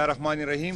Bismillahirrahmanirrahim.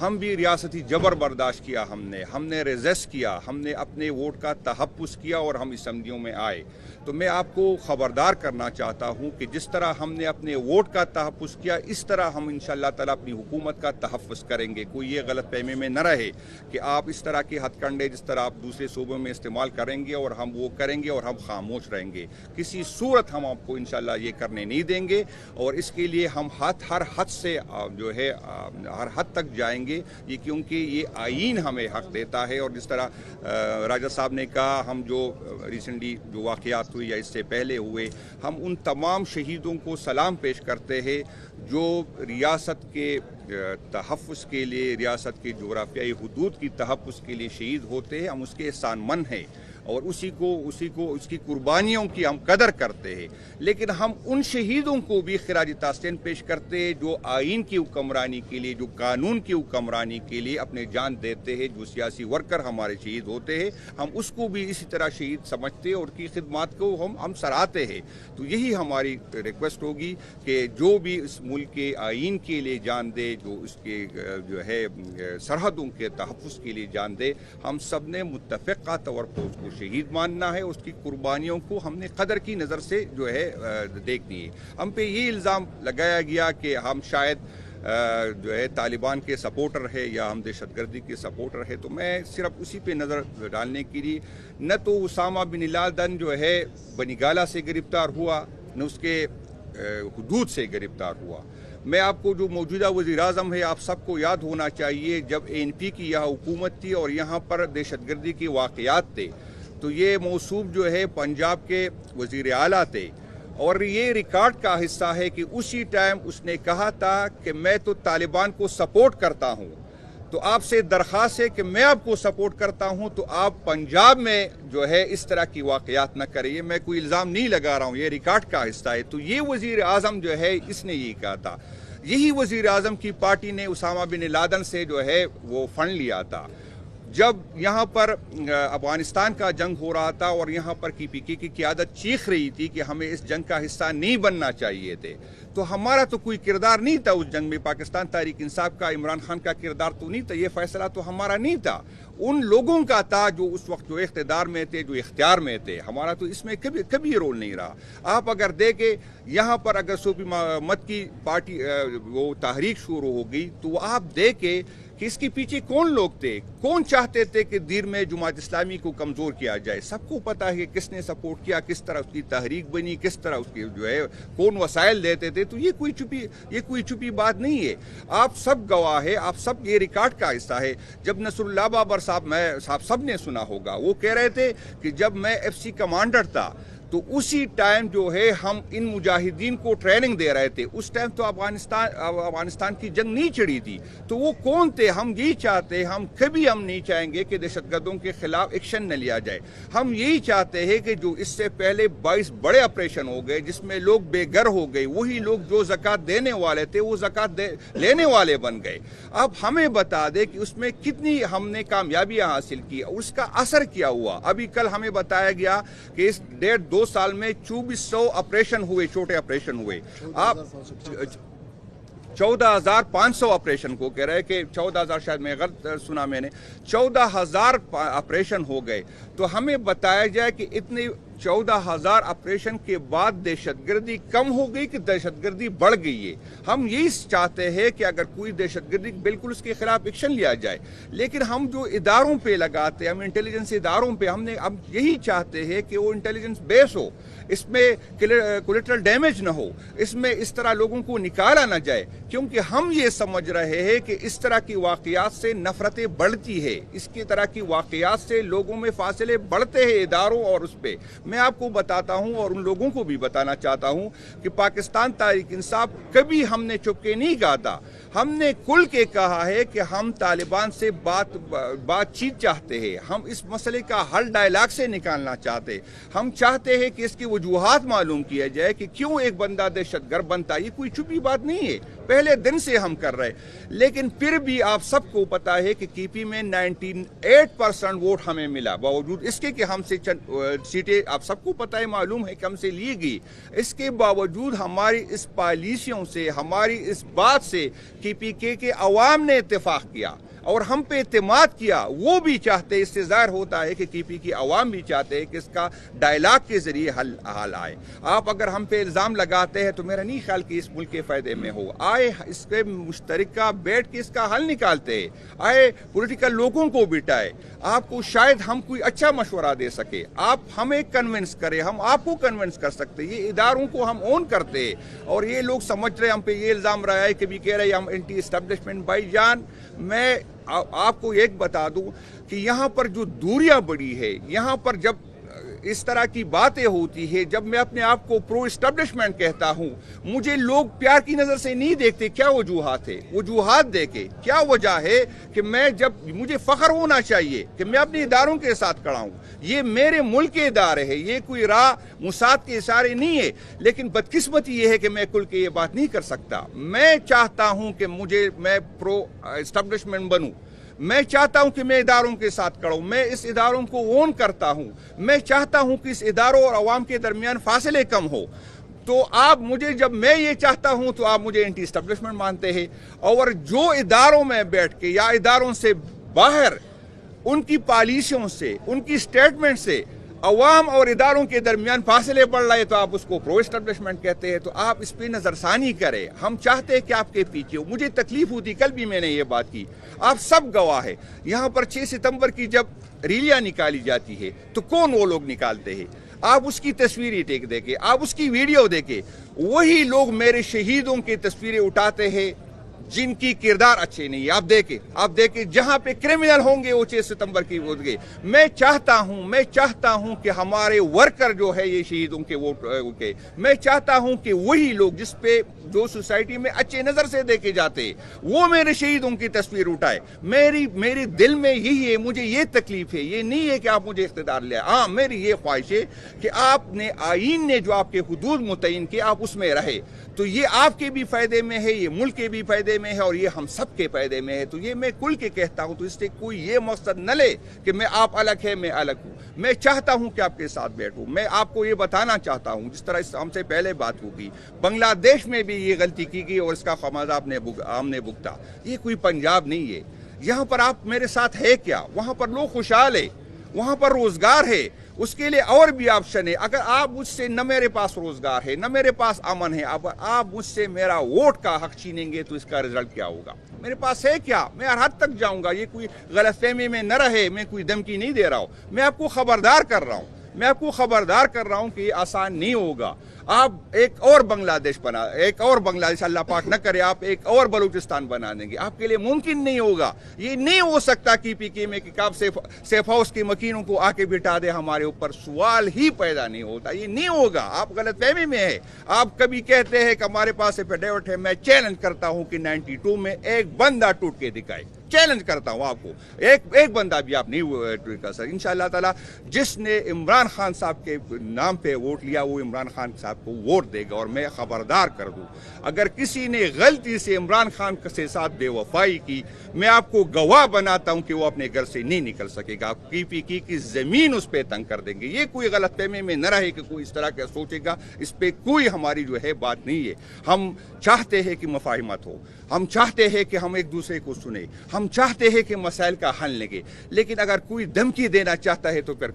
ہم بھی ریاستی جبر برداشت کیا، ہم نے ریزسٹ کیا، ہم نے اپنے ووٹ کا تحفظ کیا اور ہم اسمبلیوں میں آئے۔ تو میں آپ کو خبردار کرنا چاہتا ہوں کہ جس طرح ہم نے اپنے ووٹ کا تحفظ کیا، اس طرح ہم انشاءاللہ تعالیٰ اپنی حکومت کا تحفظ کریں گے۔ کوئی یہ غلط فہمی میں نہ رہے کہ آپ اس طرح کے ہتھ کنڈے جس طرح آپ دوسرے صوبوں میں استعمال کریں گے اور ہم وہ کریں گے اور ہم خاموش رہیں گے۔ کسی صورت ہم آپ کو انشاءاللہ یہ کرنے نہیں دیں گے، اور اس کے لیے ہم ہر حد سے جو ہے ہر حد تک جائیں گے، یہ کیونکہ یہ آئین ہمیں حق دیتا ہے۔ اور جس طرح راجہ صاحب نے کہا، ہم جو ریسنٹلی جو واقعات ہوئی یا اس سے پہلے ہوئے، ہم ان تمام شہیدوں کو سلام پیش کرتے ہیں جو ریاست کے تحفظ کے لیے، ریاست کے جغرافیائی حدود کی تحفظ کے لیے شہید ہوتے ہیں۔ ہم اس کے احسان مند ہیں اور اس کی قربانیوں کی ہم قدر کرتے ہیں، لیکن ہم ان شہیدوں کو بھی خراج تحسین پیش کرتے ہیں جو آئین کی حکمرانی کے لیے، جو قانون کی حکمرانی کے لیے اپنے جان دیتے ہیں۔ جو سیاسی ورکر ہمارے شہید ہوتے ہیں، ہم اس کو بھی اسی طرح شہید سمجھتے ہیں اور کی خدمات کو ہم سراہتے ہیں۔ تو یہی ہماری ریکویسٹ ہوگی کہ جو بھی اس ملک کے آئین کے لیے جان دے، جو اس کے جو ہے سرحدوں کے تحفظ کے لیے جان دے، ہم سب نے متفقہ طور پر اس کو شہید ماننا ہے۔ اس کی قربانیوں کو ہم نے قدر کی نظر سے جو ہے دیکھنی ہے۔ ہم پہ یہ الزام لگایا گیا کہ ہم شاید جو ہے طالبان کے سپورٹر ہے یا ہم دہشت گردی کے سپورٹر ہے، تو میں صرف اسی پہ نظر ڈالنے کے لیے، نہ تو اسامہ بن لادن جو ہے بنگالہ سے گرفتار ہوا، نہ اس کے حدود سے گرفتار ہوا۔ میں آپ کو جو موجودہ وزیر اعظم ہے، آپ سب کو یاد ہونا چاہیے، جب ANP کی یہاں حکومت تھی اور یہاں پر دہشت گردی کے واقعات تھے، تو یہ موصوف جو ہے پنجاب کے وزیر اعلیٰ تھے، اور یہ ریکارڈ کا حصہ ہے کہ اسی ٹائم اس نے کہا تھا کہ میں تو طالبان کو سپورٹ کرتا ہوں، تو آپ سے درخواست ہے کہ میں آپ کو سپورٹ کرتا ہوں تو آپ پنجاب میں جو ہے اس طرح کی واقعات نہ کریے۔ میں کوئی الزام نہیں لگا رہا ہوں، یہ ریکارڈ کا حصہ ہے۔ تو یہ وزیر اعظم جو ہے اس نے یہ کہا تھا، یہی وزیر اعظم کی پارٹی نے اسامہ بن لادن سے جو ہے وہ فنڈ لیا تھا۔ جب یہاں پر افغانستان کا جنگ ہو رہا تھا اور یہاں پر PPK کی قیادت چیخ رہی تھی کہ ہمیں اس جنگ کا حصہ نہیں بننا چاہیے تھے، تو ہمارا تو کوئی کردار نہیں تھا اس جنگ میں۔ پاکستان تحریک انصاف کا، عمران خان کا کردار تو نہیں تھا، یہ فیصلہ تو ہمارا نہیں تھا، ان لوگوں کا تھا جو اس وقت جو اقتدار میں تھے، جو اختیار میں تھے۔ ہمارا تو اس میں کبھی رول نہیں رہا۔ آپ اگر دیکھیں یہاں پر اگر صوفی محمد کی پارٹی وہ تحریک شروع ہو گئی، تو آپ دیکھیں کہ اس کے پیچھے کون لوگ تھے، کون چاہتے تھے کہ دیر میں جماعت اسلامی کو کمزور کیا جائے۔ سب کو پتا ہے کہ کس نے سپورٹ کیا، کس طرح اس کی تحریک بنی، کس طرح اس کی جو ہے کون وسائل دیتے تھے۔ تو یہ کوئی چھپی بات نہیں ہے، آپ سب گواہ ہے، آپ سب یہ ریکارڈ کا حصہ ہے۔ جب نصر اللہ بابر صاحب سب نے سنا ہوگا، وہ کہہ رہے تھے کہ جب میں FC کمانڈر تھا تو اسی ٹائم جو ہے ہم ان مجاہدین کو ٹریننگ دے رہے تھے۔ اس ٹائم تو افغانستان کی جنگ نہیں چڑھی تھی، تو وہ کون تھے؟ ہم یہی چاہتے ہیں، ہم نہیں چاہیں گے کہ دہشت گردوں کے خلاف ایکشن نہ لیا جائے۔ ہم یہی چاہتے ہیں کہ جو اس سے پہلے 22 بڑے آپریشن ہو گئے جس میں لوگ بے گھر ہو گئے، وہی لوگ جو زکوٰۃ دینے والے تھے وہ زکوٰۃ لینے والے بن گئے۔ اب ہمیں بتا دے کہ اس میں کتنی ہم نے کامیابیاں حاصل کی، اس کا اثر کیا ہوا۔ ابھی کل ہمیں بتایا گیا کہ اس 1.5-2 سال میں 2400 آپریشن ہوئے، چھوٹے آپریشن ہوئے۔ آپ 14,500 آپریشن کو کہہ رہے کہ 14,000، شاید میں غلط سنا، میں نے 14,000 آپریشن ہو گئے۔ تو ہمیں بتایا جائے کہ اتنے 14,000 آپریشن کے بعد دہشت گردی کم ہو گئی کہ دہشت گردی بڑھ گئی ہے۔ ہم یہی چاہتے ہیں کہ اگر کوئی دہشت گردی، بالکل اس کے خلاف ایکشن لیا جائے، لیکن ہم جو اداروں پہ لگاتے ہیں، ہم انٹیلیجنس اداروں پہ، ہم یہی چاہتے ہیں کہ وہ انٹیلیجنس بیس ہو، اس میں کولیٹرل ڈیمیج نہ ہو، اس میں اس طرح لوگوں کو نکالا نہ جائے، کیونکہ ہم یہ سمجھ رہے ہیں کہ اس طرح کی واقعات سے نفرتیں بڑھتی ہے، اس کی طرح کی واقعات سے لوگوں میں فاصلے بڑھتے ہیں اداروں اور اس پہ۔ میں آپ کو بتاتا ہوں اور ان لوگوں کو بھی بتانا چاہتا ہوں کہ پاکستان تحریک انصاف کبھی ہم نے چھپ کے نہیں کہا تھا، ہم نے کھل کے کہا ہے کہ ہم طالبان سے بات چیت چاہتے ہیں، ہم اس مسئلے کا حل ڈائلاگ سے نکالنا چاہتے ہیں، ہم چاہتے ہیں کہ اس کی وجوہات معلوم کیا جائے کہ کیوں ایک بندہ دہشت گرد بنتا ہے۔ یہ کوئی چھپی بات نہیں ہے، پہلے دن سے ہم کر رہے، لیکن پھر بھی آپ سب کو پتا ہے کہ کی پی میں 98% ووٹ ہمیں ملا، باوجود اس کے کہ ہم سے چند سیٹیں آپ سب کو پتا ہے، معلوم ہے کہ ہم سے لی گئی، اس کے باوجود ہماری اس پالیسیوں سے، ہماری اس بات سے کی پی کے عوام نے اتفاق کیا اور ہم پہ اعتماد کیا۔ وہ بھی چاہتے، اس سے ظاہر ہوتا ہے کہ کی پی کی عوام بھی چاہتے ہیں کہ اس کا ڈائلاگ کے ذریعے حل آئے۔ آپ اگر ہم پہ الزام لگاتے ہیں تو میرا نہیں خیال کہ اس ملک کے فائدے میں ہو، آئے اس پہ مشترکہ بیٹھ کے اس کا حل نکالتے ہیں، آئے پولیٹیکل لوگوں کو بٹائے، آپ کو شاید ہم کوئی اچھا مشورہ دے سکے، آپ ہمیں کنونس کریں، ہم آپ کو کنونس کر سکتے، یہ اداروں کو ہم اون کرتے ہیں۔ اور یہ لوگ سمجھ رہے ہم پہ یہ الزام رہا ہے کہ بھی کہہ رہے ہم اینٹی اسٹیبلشمنٹ۔ بھائی جان، میں آپ کو ایک بتا دوں کہ یہاں پر جو دوریاں بڑی ہے، یہاں پر جب اس طرح کی باتیں ہوتی ہے، جب میں اپنے آپ کو پرو اسٹیبلشمنٹ کہتا ہوں، مجھے لوگ پیار کی نظر سے نہیں دیکھتے۔ کیا وجوہات ہے؟ وجوہات دیکھے کیا وجہ ہے کہ میں جب مجھے فخر ہونا چاہیے کہ میں اپنے اداروں کے ساتھ کھڑا ہوں، یہ میرے ملک کے ادارے ہیں، یہ کوئی راہ مساعد کے اشارے نہیں ہے، لیکن بدقسمتی یہ ہے کہ میں کل کے یہ بات نہیں کر سکتا۔ میں چاہتا ہوں کہ میں پرو اسٹیبلشمنٹ بنوں، میں چاہتا ہوں کہ میں اداروں کے ساتھ کھڑا ہوں، میں اس اداروں کو اون کرتا ہوں، میں چاہتا ہوں کہ اس اداروں اور عوام کے درمیان فاصلے کم ہو۔ تو آپ مجھے، جب میں یہ چاہتا ہوں تو آپ مجھے اینٹی اسٹیبلشمنٹ مانتے ہیں، اور جو اداروں میں بیٹھ کے یا اداروں سے باہر ان کی پالیسیوں سے، ان کی سٹیٹمنٹ سے عوام اور اداروں کے درمیان فاصلے بڑھ رہے تو آپ اس کو پرو اسٹیبلشمنٹ کہتے ہیں۔ تو آپ اس پہ نظر ثانی کریں، ہم چاہتے ہیں کہ آپ کے پیچھے ہو۔ مجھے تکلیف ہوتی، کل بھی میں نے یہ بات کی، آپ سب گواہ ہیں، یہاں پر 6 ستمبر کی جب ریلیاں نکالی جاتی ہے تو کون وہ لوگ نکالتے ہیں؟ آپ اس کی تصویری دیکھیں، آپ اس کی ویڈیو دیکھیں، وہی لوگ میرے شہیدوں کی تصویریں اٹھاتے ہیں جن کی کردار اچھے نہیں ہے۔ آپ دیکھیں جہاں پہ کرمنل ہوں گے وہ 6 ستمبر کی ووٹ گئے۔ میں چاہتا ہوں کہ ہمارے ورکر جو ہے یہ شہیدوں کے ووٹ کے، میں چاہتا ہوں کہ وہی لوگ جو سوسائٹی میں اچھے نظر سے دیکھے جاتے ہیں وہ میرے شہیدوں کی تصویر اٹھائے۔ میری دل میں یہی ہے، مجھے یہ تکلیف ہے، یہ نہیں ہے کہ آپ مجھے اقتدار لے۔ ہاں، میری یہ خواہش ہے کہ آپ نے آئین نے جو آپ کے حدود متعین کیے آپ اس میں رہے، تو یہ آپ کے بھی فائدے میں ہے، یہ ملک کے بھی فائدے میں ہے، اور یہ ہم سب کے فائدے میں ہے۔ تو یہ میں کل کے کہتا ہوں، تو اس سے کوئی یہ مقصد نہ لے کہ میں آپ الگ ہے میں الگ ہوں۔ میں چاہتا ہوں کہ آپ کے ساتھ بیٹھوں۔ میں آپ کو یہ بتانا چاہتا ہوں، جس طرح ہم سے پہلے بات ہوگی، بنگلہ دیش میں بھی یہ غلطی کی گئی اور اس کا خمیازہ ہم نے بھگتا۔ یہ کوئی پنجاب نہیں ہے۔ یہاں پر آپ میرے ساتھ ہے کیا؟ وہاں پر لوگ خوشحال ہے، وہاں پر روزگار ہے، اس کے لیے اور بھی آپشن ہے۔ اگر آپ مجھ سے، نہ میرے پاس روزگار ہے، نہ میرے پاس امن ہے، آپ مجھ سے میرا ووٹ کا حق چھینیں گے تو اس کا رزلٹ کیا ہوگا؟ میرے پاس ہے کیا؟ میں ہر حد تک جاؤں گا۔ یہ کوئی غلط فہمی میں نہ رہے، میں کوئی دھمکی نہیں دے رہا ہوں، میں آپ کو خبردار کر رہا ہوں کہ یہ آسان نہیں ہوگا۔ آپ ایک اور بنگلہ دیش اللہ پاک نہ کرے، آپ ایک اور بلوچستان بنا دیں گے، آپ کے لیے ممکن نہیں ہوگا۔ یہ نہیں ہو سکتا کی پی کے میں کہ آپ سیف ہاؤس کے مکینوں کو آ کے بٹھا دے ہمارے اوپر، سوال ہی پیدا نہیں ہوتا، یہ نہیں ہوگا۔ آپ غلط فہمی میں ہے۔ آپ کبھی کہتے ہیں کہ ہمارے پاس ایفیڈیوٹ ہے، میں چیلنج کرتا ہوں کہ 92 میں ایک بندہ ٹوٹ کے دکھائے، چیلنج کرتا ہوں آپ کو، ایک بندہ بھی آپ نہیں کر سکتے۔ انشاءاللہ تعالی جس نے عمران خان صاحب کے نام پہ ووٹ لیا وہ عمران خان صاحب کو ووٹ دے گا، اور میں خبردار کر دوں اگر کسی نے غلطی سے عمران خان کے ساتھ بے وفائی کی، میں آپ کو گواہ بناتا ہوں کہ وہ اپنے گھر سے نہیں نکل سکے گا۔ کی پی کی زمین اس پہ تنگ کر دیں گے۔ یہ کوئی غلط فہمی میں نہ رہے کہ کوئی اس طرح کا سوچے گا، اس پہ کوئی ہماری جو ہے بات نہیں ہے۔ ہم چاہتے ہیں کہ مفاہمت ہو، ہم چاہتے ہیں کہ ہم ایک دوسرے کو سنیں، ہم چاہتے ہیں کہ مسائل کا حل لگے، لیکن اگر کوئی دھمکی دینا چاہتا ہے تو پھر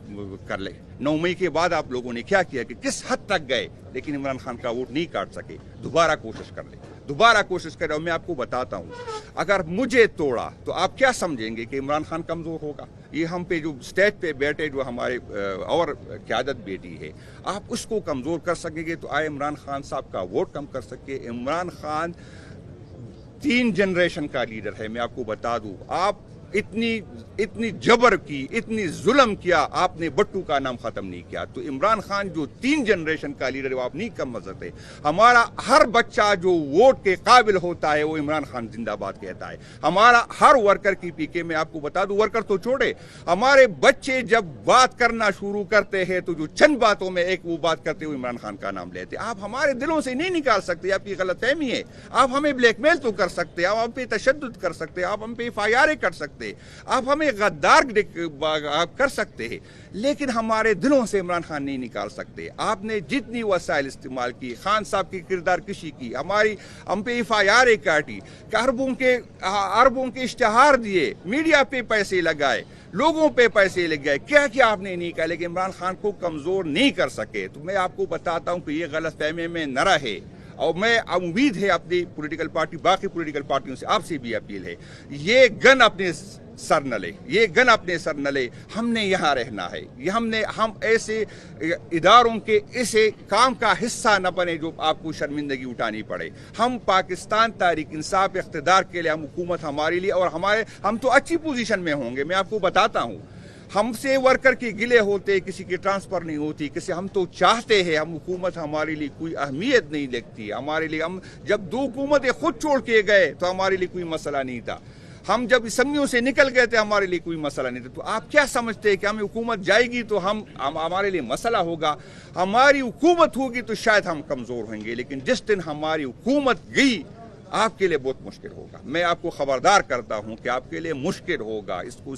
کر لے۔ 9 مئی کے بعد آپ لوگوں نے کیا کیا کہ کس حد تک گئے، لیکن عمران خان کا ووٹ نہیں کاٹ سکے۔ دوبارہ کوشش کر لیں، دوبارہ کوشش کریں۔ اور میں آپ کو بتاتا ہوں، اگر مجھے توڑا تو آپ کیا سمجھیں گے کہ عمران خان کمزور ہوگا؟ یہ ہم پہ جو اسٹیج پہ بیٹھے جو ہمارے اور قیادت بیٹی ہے، آپ اس کو کمزور کر سکیں گے تو آئے عمران خان صاحب کا ووٹ کم کر سکے۔ عمران خان 3 جنریشن کا لیڈر ہے، میں آپ کو بتا دوں۔ آپ اتنی جبر کی, اتنی ظلم کیا, آپ نے بٹو کا نام ختم نہیں کیا. تو عمران خان جو 3 جنریشن کا لیڈر ہے وہ آپ نہیں کم سکتے. ہمارا ہر بچہ جو ووٹ کے قابل ہوتا ہے وہ عمران خان زندہ باد کہتا ہے. ہمارا ہر ورکر کی پی کے میں آپ کو بتا دوں, ورکر تو چھوڑے, ہمارے بچے جب بات کرنا شروع کرتے ہیں تو جو چند باتوں میں ایک وہ بات کرتے ہوئے عمران خان کا نام لیتے. آپ ہمارے دلوں سے نہیں نکال سکتے, آپ کی غلط فہمی ہے. آپ ہمیں بلیک میل تو کر سکتے, آپ ہم پہ تشدد کر سکتے, آپ ہم پہ FIR کر سکتے, آپ ہمیں غدار آپ کر سکتے ہیں, لیکن ہمارے دلوں سے عمران خان نہیں نکال سکتے. آپ نے جتنی وسائل استعمال کی, خان صاحب کی کردار کشی کی, ہم پہ FIR کاٹی, اربوں کے اشتہار دیے, میڈیا پہ پیسے لگائے, لوگوں پہ پیسے لگ گئے, کیا آپ نے نہیں کہا, لیکن عمران خان کو کمزور نہیں کر سکے. تو میں آپ کو بتاتا ہوں کہ یہ غلط فہمی میں نہ رہے, اور میں امید ہے اپنی پولیٹیکل پارٹی, باقی پولیٹیکل پارٹیوں سے آپ سے بھی اپیل ہے, یہ گن اپنے سر نہ لے, یہ گن اپنے سر نہ لے. ہم نے یہاں رہنا ہے, ہم ایسے اداروں کے ایسے کام کا حصہ نہ بنے جو آپ کو شرمندگی اٹھانی پڑے. ہم پاکستان تحریک انصاف اقتدار کے لیے, ہم حکومت ہمارے لیے, اور ہم تو اچھی پوزیشن میں ہوں گے. میں آپ کو بتاتا ہوں, ہم سے ورکر کی گلے ہوتے, کسی کی ٹرانسفر نہیں ہوتی, ہم تو چاہتے ہیں, ہم حکومت ہمارے لیے کوئی اہمیت نہیں لگتی. ہمارے لیے, ہم جب 2 حکومتیں خود چھوڑ کے گئے تو ہمارے لیے کوئی مسئلہ نہیں تھا. ہم جب اسمبلیوں سے نکل گئے تھے ہمارے لیے کوئی مسئلہ نہیں تھا. تو آپ کیا سمجھتے ہیں کہ ہمیں حکومت جائے گی تو ہمارے لیے مسئلہ ہوگا؟ ہماری حکومت ہوگی تو شاید ہم کمزور ہوں گے, لیکن جس دن ہماری حکومت گئی آپ کے لیے بہت مشکل ہوگا. میں آپ کو خبردار کرتا ہوں کہ آپ کے لیے مشکل ہوگا. اس کو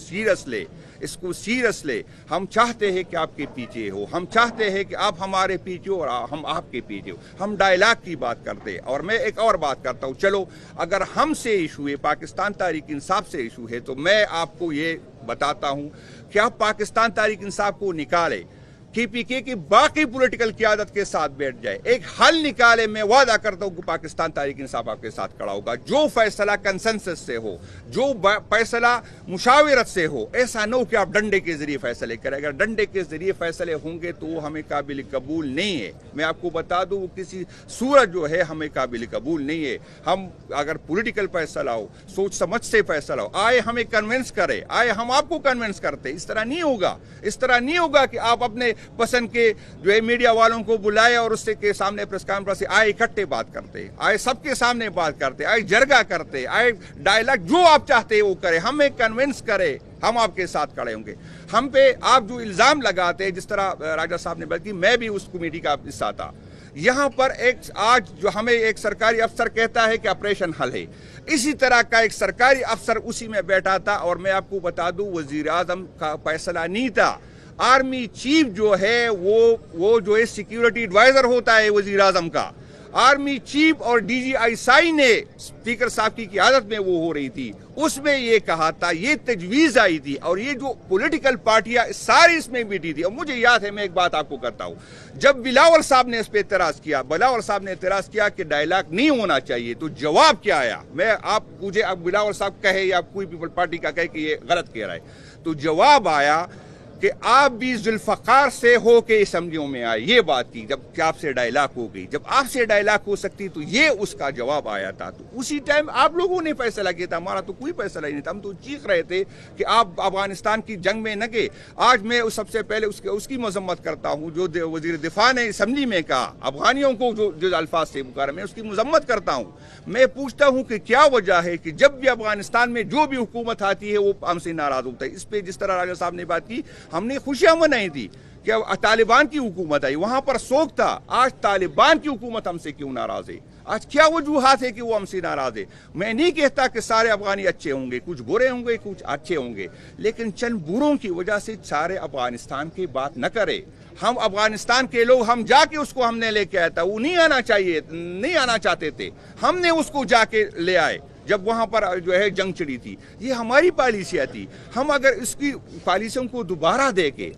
سیریس لے. ہم چاہتے ہیں کہ آپ کے پیچھے ہو, ہم چاہتے ہیں کہ آپ ہمارے پیچھے ہو اور ہم آپ کے پیچھے ہو. ہم ڈائلاگ کی بات کرتے, اور میں ایک اور بات کرتا ہوں, چلو اگر ہم سے ایشو ہے, پاکستان تحریک انصاف سے ایشو ہے, تو میں آپ کو یہ بتاتا ہوں کہ آپ پاکستان تحریک انصاف کو نکالے, PK کی باقی پولیٹیکل قیادت کے ساتھ بیٹھ جائے, ایک حل نکالے. میں وعدہ کرتا ہوں کہ پاکستان تحریک انصاف آپ کے ساتھ کھڑا ہوگا. جو فیصلہ کنسنسس سے ہو, جو فیصلہ مشاورت سے ہو, ایسا نہ ہو کہ آپ ڈنڈے کے ذریعے فیصلے کریں. اگر ڈنڈے کے ذریعے فیصلے ہوں گے تو وہ ہمیں قابل قبول نہیں ہے. میں آپ کو بتا دوں, وہ کسی صورت جو ہے ہمیں قابل قبول نہیں ہے. ہم اگر پولیٹیکل فیصلہ ہو, سوچ سمجھ سے فیصلہ ہو, آئے ہمیں کنونس کرے, آئے ہم آپ کو کنونس کرتے. اس طرح نہیں ہوگا کہ آپ اپنے پسند کے جو ہے میڈیا والوں کو بلائے اور اس کے سامنے پریس کانفرنس سے آئے اکٹھے بات کرتے, آئے سب کے سامنے بات کرتے, آئے جرگہ کرتے, آئے ڈائلاگ, جو آپ چاہتے ہیں وہ کرے, ہمیں کنونس کرے, ہم آپ کے ساتھ کھڑے ہوں گے. ہم پہ آپ جو الزام لگاتے ہیں, جس طرح راجہ صاحب نے بات کی, میں بھی اس کمیٹی کا حصہ تھا. یہاں پر آج جو ہمیں ایک سرکاری افسر کہتا ہے کہ آپریشن حل ہے, اسی طرح کا ایک سرکاری افسر اسی میں بیٹھا تھا. اور میں آپ کو بتا دوں, وزیر اعظم کا فیصلہ نہیں تھا. آرمی چیف جو ہے وہ جو ہے سیکیورٹی ایڈوائزر ہوتا ہے وزیر اعظم کا. آرمی چیف اور DGI نے اسپیکر صاحب کی قیادت میں وہ ہو رہی تھی, اس میں یہ کہا تھا, یہ تجویز آئی تھی, اور یہ جو پولیٹیکل پارٹیاں ساری اس میں بیٹھی تھی. اور مجھے یاد ہے, میں ایک بات آپ کو کرتا ہوں, جب بلاول صاحب نے اس پہ اعتراض کیا کہ ڈائلاگ نہیں ہونا چاہیے, تو جواب کیا آیا؟ مجھے اب بلاول صاحب کہے یا کوئی پیپل پارٹی کا کہے کہ یہ غلط کہہ رہا ہے, تو جواب آیا کہ آپ بھی ذوالفقار سے ہو کے اسمبلیوں میں آئے. یہ بات کی جب آپ سے ڈائلاگ ہو گئی, جب آپ سے ڈائلاگ ہو سکتی تو یہ اس کا جواب آیا تھا. تو اسی ٹائم آپ لوگوں نے فیصلہ کیا تھا, ہمارا تو کوئی فیصلہ ہی نہیں تھا. ہم تو چیخ رہے تھے کہ آپ افغانستان کی جنگ میں نہ گئے. آج میں سب سے پہلے اس کی مذمت کرتا ہوں جو وزیر دفاع نے اسمبلی میں کہا, افغانیوں کو جو الفاظ سے پکارا, میں اس کی مذمت کرتا ہوں. میں پوچھتا ہوں کہ کیا وجہ ہے کہ جب بھی افغانستان میں جو بھی حکومت آتی ہے وہ ہم سے ناراض ہوتا ہے. اس پہ جس طرح راجہ صاحب نے بات کی, ہم نے خوشیاں منائی تھی کہ طالبان کی حکومت آئی, وہاں پر سوگ تھا. آج طالبان کی حکومت ہم سے کیوں ناراض ہے؟ آج کیا وجوہات ہے کہ وہ ہم سے ناراض ہے؟ میں نہیں کہتا کہ سارے افغانی اچھے ہوں گے, کچھ برے ہوں گے, کچھ اچھے ہوں گے, لیکن چند بروں کی وجہ سے سارے افغانستان کی بات نہ کرے. ہم افغانستان کے لوگ, ہم جا کے اس کو ہم نے لے کے آیا تھا, وہ نہیں آنا چاہتے تھے, ہم نے اس کو جا کے لے آئے جب وہاں پر جو ہے جنگ چڑی تھی. یہ ہماری پالیسیاں تھی. ہم اگر اس کی پالیسیوں کو دوبارہ دیکھیں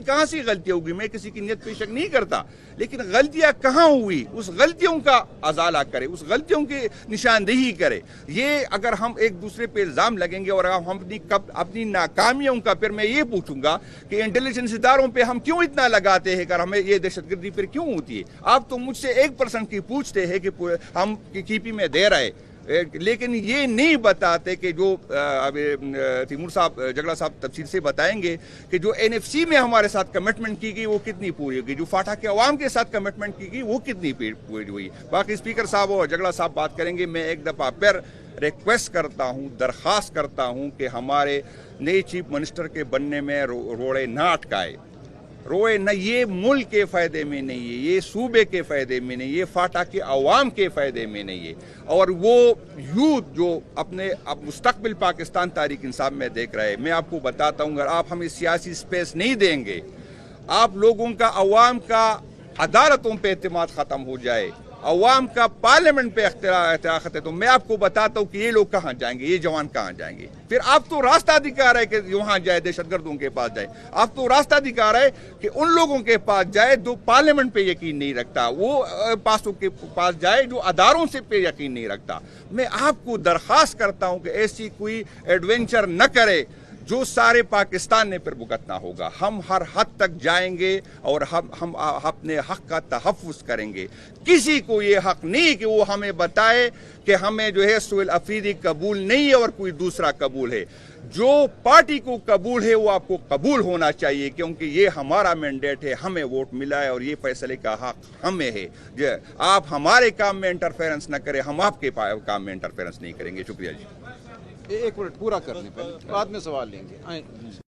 کہاں سے غلطیاں ہوگی, میں کسی کی نیت پہ شک نہیں کرتا, لیکن غلطیاں کہاں ہوئی اس غلطیوں کا ازالہ کرے, اس غلطیوں کی نشاندہی کرے. یہ اگر ہم ایک دوسرے پہ الزام لگیں گے اور ہم اپنی ناکامیوں کا, پھر میں یہ پوچھوں گا کہ انٹیلیجنس اداروں پہ ہم کیوں اتنا لگاتے ہیں, کہ ہمیں یہ دہشت گردی پھر کیوں ہوتی ہے؟ آپ تو مجھ سے 1% کی پوچھتے ہیں کہ ہم KP میں دے رہے. لیکن یہ نہیں بتاتے کہ جو تیمور صاحب جگڑا صاحب تفصیل سے بتائیں گے کہ جو NFC میں ہمارے ساتھ کمٹمنٹ کی گئی وہ کتنی پوری ہوگی، جو فاٹا کے عوام کے ساتھ کمٹمنٹ کی گئی وہ کتنی پوری ہوئی۔ باقی اسپیکر صاحب اور جگڑا صاحب بات کریں گے۔ میں ایک دفعہ پھر ریکویسٹ کرتا ہوں، درخواست کرتا ہوں کہ ہمارے نئے چیف منسٹر کے بننے میں روڑے نہ اٹکائے، روئے نہ، یہ ملک کے فائدے میں نہیں ہے، یہ صوبے کے فائدے میں نہیں، یہ فاٹا کے عوام کے فائدے میں نہیں ہے۔ اور وہ یوتھ جو اپنے مستقبل پاکستان تحریک انصاف میں دیکھ رہے ہیں، میں آپ کو بتاتا ہوں، اگر آپ ہمیں سیاسی سپیس نہیں دیں گے، آپ لوگوں کا، عوام کا عدالتوں پہ اعتماد ختم ہو جائے، عوام کا پارلیمنٹ پہ اختیار ہے، تو میں آپ کو بتاتا ہوں کہ یہ لوگ کہاں جائیں گے، یہ جوان کہاں جائیں گے۔ پھر آپ تو راستہ دکھا رہے کہ وہاں جائے، دہشت گردوں کے پاس جائے، آپ تو راستہ دکھا رہے کہ ان لوگوں کے پاس جائے جو پارلیمنٹ پہ یقین نہیں رکھتا، وہ پاسوں کے پاس جائے جو اداروں سے پہ یقین نہیں رکھتا۔ میں آپ کو درخواست کرتا ہوں کہ ایسی کوئی ایڈونچر نہ کرے جو سارے پاکستان نے پھر بھگتنا ہوگا۔ ہم ہر حد تک جائیں گے اور ہم اپنے حق کا تحفظ کریں گے۔ کسی کو یہ حق نہیں کہ وہ ہمیں بتائے کہ ہمیں جو ہے سہیل افریدی قبول نہیں ہے اور کوئی دوسرا قبول ہے۔ جو پارٹی کو قبول ہے وہ آپ کو قبول ہونا چاہیے، کیونکہ یہ ہمارا مینڈیٹ ہے، ہمیں ووٹ ملا ہے اور یہ فیصلے کا حق ہمیں ہے۔ آپ ہمارے کام میں انٹرفیرنس نہ کریں، ہم آپ کے کام میں انٹرفیرنس نہیں کریں گے۔ شکریہ جی۔ ایک منٹ پورا کر لیں، پہلے بعد میں سوال لیں گے۔